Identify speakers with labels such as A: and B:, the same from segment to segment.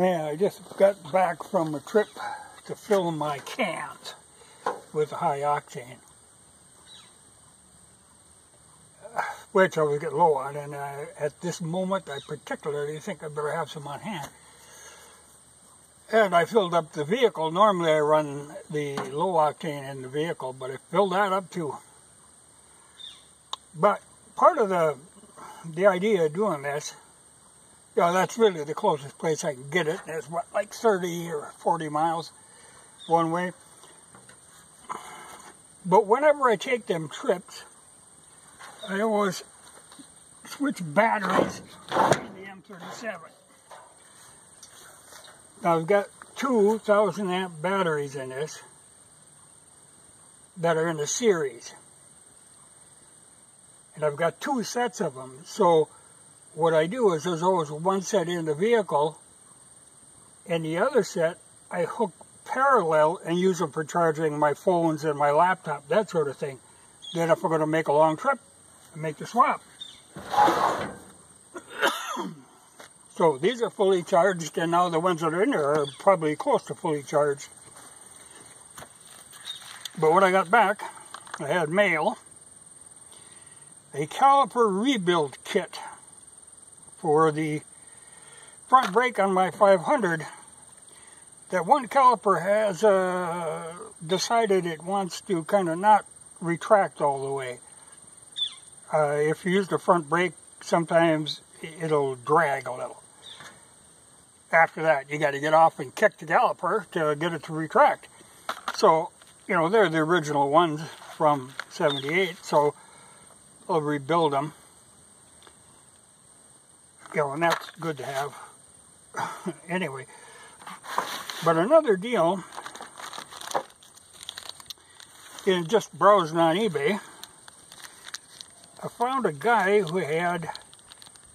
A: Yeah, I just got back from a trip to fill my cans with high octane, which I was getting low on, and at this moment I particularly think I better have some on hand. And I filled up the vehicle. Normally I run the low octane in the vehicle, but I filled that up too. But part of the idea of doing this, you know, that's really the closest place I can get it. It's what, like 30 or 40 miles one way. But whenever I take them trips, I always switch batteries in the M37. Now I've got 2,000 amp batteries in this that are in the series. And I've got 2 sets of them. So what I do is there's always one set in the vehicle, and the other set I hook parallel and use them for charging my phones and my laptop, that sort of thing. Then if we're going to make a long trip, I make the swap. So these are fully charged, and now the ones that are in there are probably close to fully charged. But when I got back, I had mail, a caliper rebuild kit for the front brake on my 500. That one caliper has decided it wants to kind of not retract all the way. If you use the front brake, sometimes it'll drag a little. After that, you got to get off and kick the caliper to get it to retract. So, you know, they're the original ones from '78, so I'll rebuild them. You know, and that's good to have. Anyway, but another deal in just browsing on eBay, I found a guy who had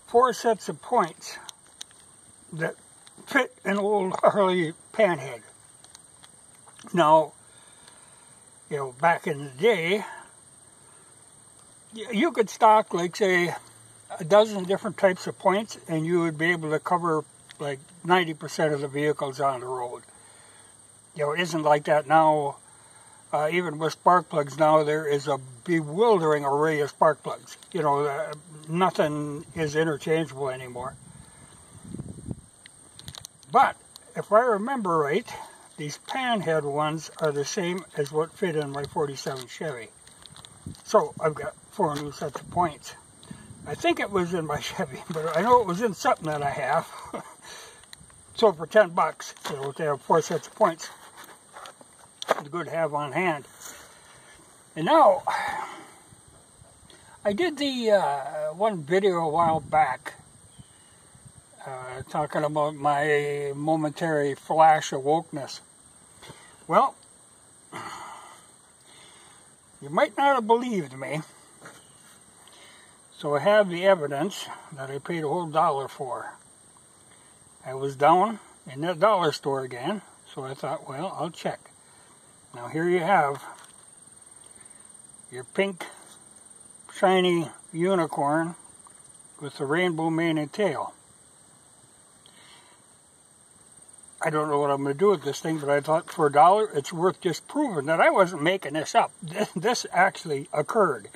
A: 4 sets of points that fit an old Harley panhead. Now, you know, back in the day, you could stock, like, say, a dozen different types of points, and you would be able to cover like 90% of the vehicles on the road. You know, it isn't like that now. Even with spark plugs now, there is a bewildering array of spark plugs. You know, nothing is interchangeable anymore. But if I remember right, these panhead ones are the same as what fit in my 47 Chevy. So I've got 4 new sets of points. I think it was in my Chevy, but I know it was in something that I have. So for $10, you know, they have 4 sets of points. It's good to have on hand. And now, I did the one video a while back talking about my momentary flash of wokeness. Well, you might not have believed me. So I have the evidence that I paid a whole $1 for. I was down in that dollar store again, so I thought, well, I'll check. Now here you have your pink, shiny unicorn with the rainbow mane and tail. I don't know what I'm going to do with this thing, but I thought for $1, it's worth just proving that I wasn't making this up. This actually occurred.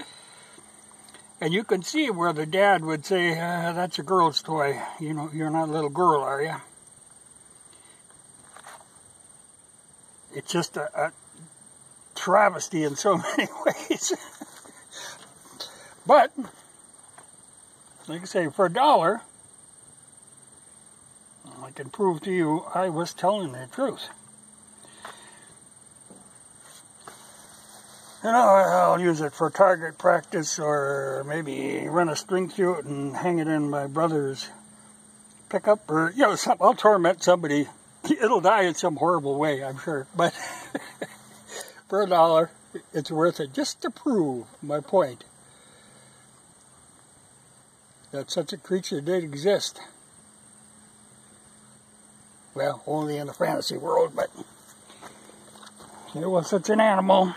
A: And you can see where the dad would say, that's a girl's toy. You know, you're not a little girl, are you? It's just a travesty in so many ways. But, like I say, for $1, I can prove to you I was telling the truth. You know, I'll use it for target practice, or maybe run a string through it and hang it in my brother's pickup, or, you know, I'll torment somebody. It'll die in some horrible way, I'm sure, but for $1, it's worth it just to prove my point that such a creature did exist. Well, only in the fantasy world, but there was such an animal.